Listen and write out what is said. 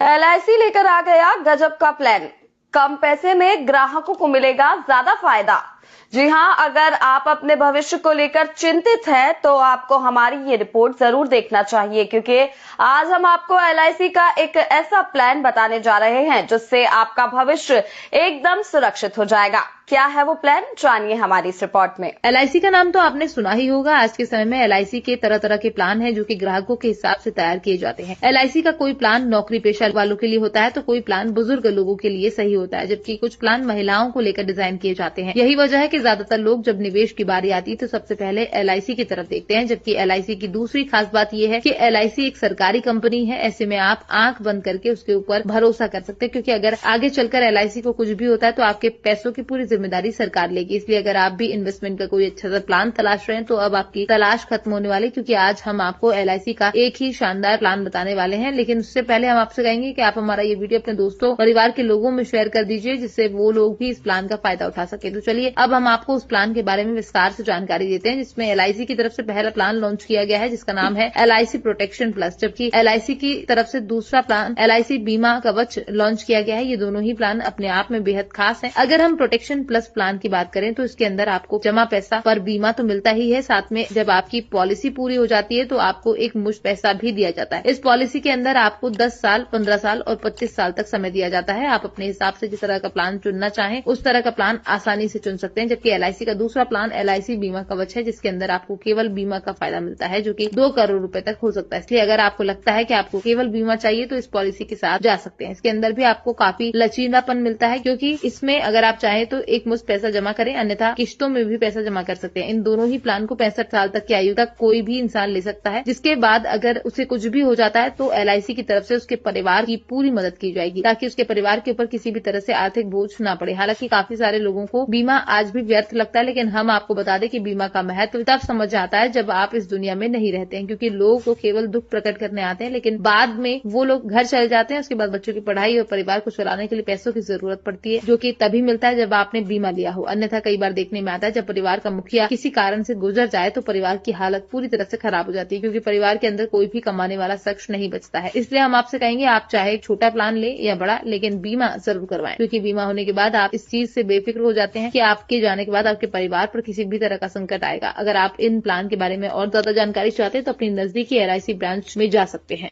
LIC लेकर आ गया गजब का प्लान। कम पैसे में ग्राहकों को मिलेगा ज्यादा फायदा। जी हां, अगर आप अपने भविष्य को लेकर चिंतित हैं तो आपको हमारी ये रिपोर्ट जरूर देखना चाहिए, क्योंकि आज हम आपको एलआईसी का एक ऐसा प्लान बताने जा रहे हैं जिससे आपका भविष्य एकदम सुरक्षित हो जाएगा। क्या है वो प्लान, जानिए हमारी इस रिपोर्ट में। एलआईसी का नाम तो आपने सुना ही होगा। आज के समय में एलआईसी के तरह तरह के प्लान हैं जो कि ग्राहकों के हिसाब से तैयार किए जाते हैं। एलआईसी का कोई प्लान नौकरी पेशा वालों के लिए होता है तो कोई प्लान बुजुर्ग लोगों के लिए सही होता है, जबकि कुछ प्लान महिलाओं को लेकर डिजाइन किए जाते हैं। यही वजह है कि ज्यादातर लोग जब निवेश की बारी आती है तो सबसे पहले एलआईसी की तरफ देखते हैं। जबकि एलआईसी की दूसरी खास बात यह है कि एलआईसी एक सरकारी कंपनी है। ऐसे में आप आंख बंद करके उसके ऊपर भरोसा कर सकते हैं, क्योंकि अगर आगे चलकर एलआईसी को कुछ भी होता है तो आपके पैसों की पूरी जिम्मेदारी सरकार लेगी। इसलिए अगर आप भी इन्वेस्टमेंट का कोई अच्छा सा प्लान तलाश रहे हैं तो अब आपकी तलाश खत्म होने वाली, क्योंकि आज हम आपको एलआईसी का एक ही शानदार प्लान बताने वाले हैं। लेकिन उससे पहले हम आपसे कहेंगे कि आप हमारा ये वीडियो अपने दोस्तों परिवार के लोगों में शेयर कर दीजिए, जिससे वो लोग भी इस प्लान का फायदा उठा सके। तो चलिए अब हम आपको उस प्लान के बारे में विस्तार से जानकारी देते हैं, जिसमें एलआईसी की तरफ से पहला प्लान लॉन्च किया गया है जिसका नाम है एलआईसी प्रोटेक्शन प्लस, जबकि एलआईसी की तरफ से दूसरा प्लान एलआईसी बीमा कवच लॉन्च किया गया है। ये दोनों ही प्लान अपने आप में बेहद खास है। अगर हम प्रोटेक्शन प्लस प्लान की बात करें तो इसके अंदर आपको जमा पैसा पर बीमा तो मिलता ही है, साथ में जब आपकी पॉलिसी पूरी हो जाती है तो आपको एक मुश्त पैसा भी दिया जाता है। इस पॉलिसी के अंदर आपको 10 साल, 15 साल और 25 साल तक समय दिया जाता है। आप अपने हिसाब से जिस तरह का प्लान चुनना चाहें उस तरह का प्लान आसानी से चुन सकते हैं। जबकि एलआईसी का दूसरा प्लान एलआईसी बीमा कवच है, जिसके अंदर आपको केवल बीमा का फायदा मिलता है, जो कि 2 करोड़ रुपए तक हो सकता है। इसलिए अगर आपको लगता है कि आपको केवल बीमा चाहिए तो इस पॉलिसी के साथ जा सकते हैं। इसके अंदर भी आपको काफी लचीलापन मिलता है, क्योंकि इसमें अगर आप चाहें तो एक मुश्त पैसा जमा करें, अन्यथा किश्तों में भी पैसा जमा कर सकते हैं। इन दोनों ही प्लान को 65 साल तक की आयु तक कोई भी इंसान ले सकता है, जिसके बाद अगर उसे कुछ भी हो जाता है तो एलआईसी की तरफ से उसके परिवार की पूरी मदद की जाएगी, ताकि उसके परिवार के ऊपर किसी भी तरह से आर्थिक बोझ ना पड़े। हालांकि काफी सारे लोगों को बीमा आज भी व्यर्थ लगता है, लेकिन हम आपको बता दें कि बीमा का महत्व तब समझ आता है जब आप इस दुनिया में नहीं रहते हैं, क्योंकि लोग तो केवल दुख प्रकट करने आते हैं, लेकिन बाद में वो लोग घर चले जाते हैं। उसके बाद बच्चों की पढ़ाई और परिवार को चलाने के लिए पैसों की जरूरत पड़ती है, जो कि तभी मिलता है जब आपने बीमा लिया हो। अन्यथा कई बार देखने में आता है जब परिवार का मुखिया किसी कारण से गुजर जाए तो परिवार की हालत पूरी तरह से खराब हो जाती है, क्योंकि परिवार के अंदर कोई भी कमाने वाला शख्स नहीं बचता है। इसलिए हम आपसे कहेंगे आप चाहे छोटा प्लान ले या बड़ा, लेकिन बीमा जरूर करवाएं, क्योंकि बीमा होने के बाद आप इस चीज से बेफिक्र हो जाते हैं कि आपके जाने के बाद आपके परिवार पर किसी भी तरह का संकट आएगा। अगर आप इन प्लान के बारे में और ज्यादा जानकारी चाहते हैं तो अपनी नजदीकी एलआईसी ब्रांच में जा सकते हैं।